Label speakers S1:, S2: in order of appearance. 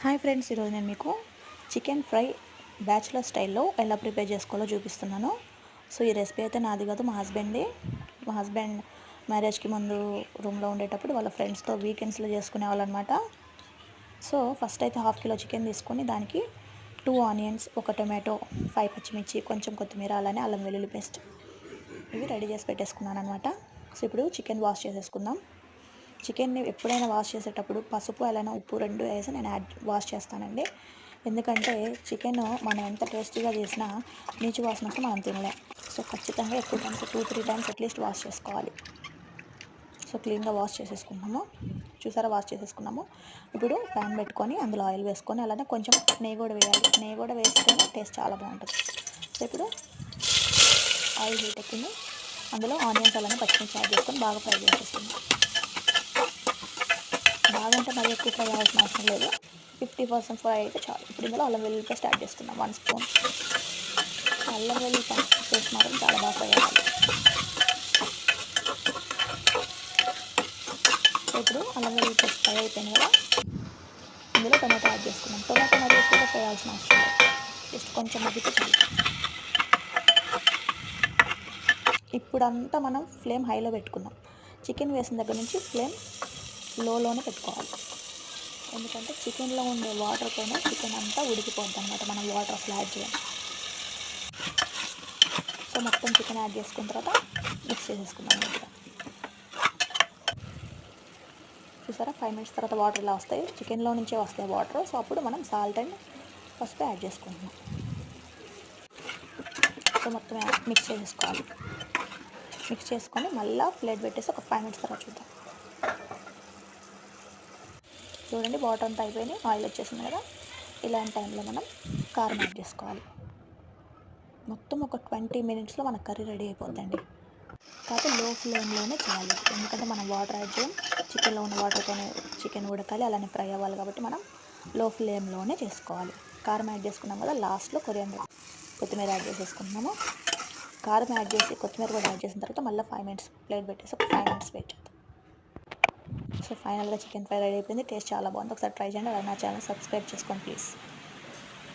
S1: Hi friends, ఈరోజు నేను మీకు చికెన్ ఫ్రై బ్యాచులర్ స్టైల్లో ఎలా ప్రిపేర్ చేసుకోవాలో చూపిస్తున్నాను. సో ఈ రెసిపీ అయితే నాది కాదు, మా హస్బెండ్ మ్యారేజ్కి ముందు రూమ్లో ఉండేటప్పుడు వాళ్ళ ఫ్రెండ్స్తో వీకెండ్స్లో చేసుకునేవాళ్ళు అనమాట. సో ఫస్ట్ అయితే హాఫ్ కిలో చికెన్ తీసుకొని దానికి 2 ఆనియన్స్, ఒక టొమాటో, 5 పచ్చిమిర్చి, కొంచెం కొత్తిమీర, అలానే అల్లం వెల్లుల్లి పేస్ట్ ఇవి రెడీ చేసి పెట్టేసుకున్నాను అనమాట. సో ఇప్పుడు చికెన్ వాష్ చేసేసుకుందాం. చికెన్ని ఎప్పుడైనా వాష్ చేసేటప్పుడు పసుపు, అలానే ఉప్పు 2 వేసి నేను వాష్ చేస్తానండి. ఎందుకంటే చికెన్ మనం ఎంత టేస్టీగా చేసినా నీచు వాసన వస్తే మనం తినలేం. సో ఖచ్చితంగా ఎక్కువ టైమ్స్ 2-3 టైమ్స్ అట్లీస్ట్ వాష్ చేసుకోవాలి. సో క్లీన్గా వాష్ చేసేసుకున్నాము. చూసారా, వాష్ చేసేసుకున్నాము. ఇప్పుడు ప్యాన్ పెట్టుకొని అందులో ఆయిల్ వేసుకొని అలానే కొంచెం నెయ్యి కూడా వేయాలి. నెయ్యి కూడా వేస్తేనే టేస్ట్ చాలా బాగుంటుంది. సో ఇప్పుడు ఆయిల్ హీట్ ఎక్కింది. అందులో ఆనియన్స్ అలానే పచ్చిమిర్చి యాడ్ చేసుకొని బాగా ఫ్రై చేసేసుకుందాం. బాగంటే మరీ ఎక్కువ ఫ్రై అవ్వాల్సిన అవసరం లేదు, 50% ఫ్రై అయితే చాలు. ఇప్పుడు ఇందులో అల్లం వెల్లుల్లి పేస్ట్ యాడ్ చేసుకుందాం, 1 స్పూన్. అల్లం వెల్లుల్లి పేస్ట్ మాత్రం చాలా బాగా ఫ్రై అవ్వాలి. సో ఇప్పుడు అల్లం వెల్లుల్లి పేస్ట్ ఫ్రై అయిపోయింది కదా, ఇందులో టొమాటో యాడ్ చేసుకుందాం. టొమాటో మరీ ఎక్కువగా ఫ్రై అవ్వాల్సిన అవసరం లేదు, జస్ట్ కొంచెం మగ్గితే చాలు. ఇప్పుడంతా మనం ఫ్లేమ్ హైలో పెట్టుకుందాం. చికెన్ వేసిన దగ్గర నుంచి ఫ్లేమ్ లోనే పెట్టుకోవాలి. ఎందుకంటే చికెన్లో ఉండే వాటర్తోనే చికెన్ అంతా ఉడికిపోద్ది అనమాట, మనం వాటర్ అసలు యాడ్ చేయాలి. సో మొత్తం చికెన్ యాడ్ చేసుకున్న తర్వాత మిక్స్ చేసేసుకుందాం మంచిగా. చూసారా, 5 మినిట్స్ తర్వాత వాటర్ ఇలా వస్తాయి, చికెన్లో నుంచే వస్తాయి వాటర్. సో అప్పుడు మనం సాల్ట్ అండ్ పసుపు యాడ్ చేసుకుంటున్నాం. సో మొత్తం మిక్స్ చేసేసుకోవాలి. మిక్స్ చేసుకొని మళ్ళీ ప్లేట్ పెట్టేసి ఒక 5 మినిట్స్ తర్వాత చూద్దాం. చూడండి, వాటర్ అంతా అయిపోయింది, ఆయిల్ వచ్చేసింది కదా. ఇలాంటి టైంలో మనం కారం యాడ్ చేసుకోవాలి. మొత్తం ఒక 20 మినిట్స్లో మన కర్రీ రెడీ అయిపోద్దండి. కాకపోతే లో ఫ్లేమ్లోనే చేయాలి, ఎందుకంటే మనం వాటర్ యాడ్ చేయం. చికెన్లో ఉన్న వాటర్తోనే చికెన్ ఉడకాలి, అలానే ఫ్రై అవ్వాలి. కాబట్టి మనం లో ఫ్లేమ్లోనే చేసుకోవాలి. కారం యాడ్ చేసుకున్నాం కదా, లాస్ట్లో కొత్తిమీర యాడ్ చేసేసుకుంటున్నాము. కారం యాడ్ చేసి కొత్తిమీర కూడా యాడ్ చేసిన తర్వాత మళ్ళీ 5 మినిట్స్ ప్లేట్ పెట్టేసి ఒక 5 మినిట్స్ వెయిట్ చేద్దాం. సో ఫైనల్గా చికెన్ ఫ్రై రెడీ అయిపోయింది. టేస్ట్ చాలా బాగుంది, ఒకసారి ట్రై చేయండి. అలాగే నా ఛానల్ సబ్స్క్రైబ్ చేసుకోండి ప్లీజ్.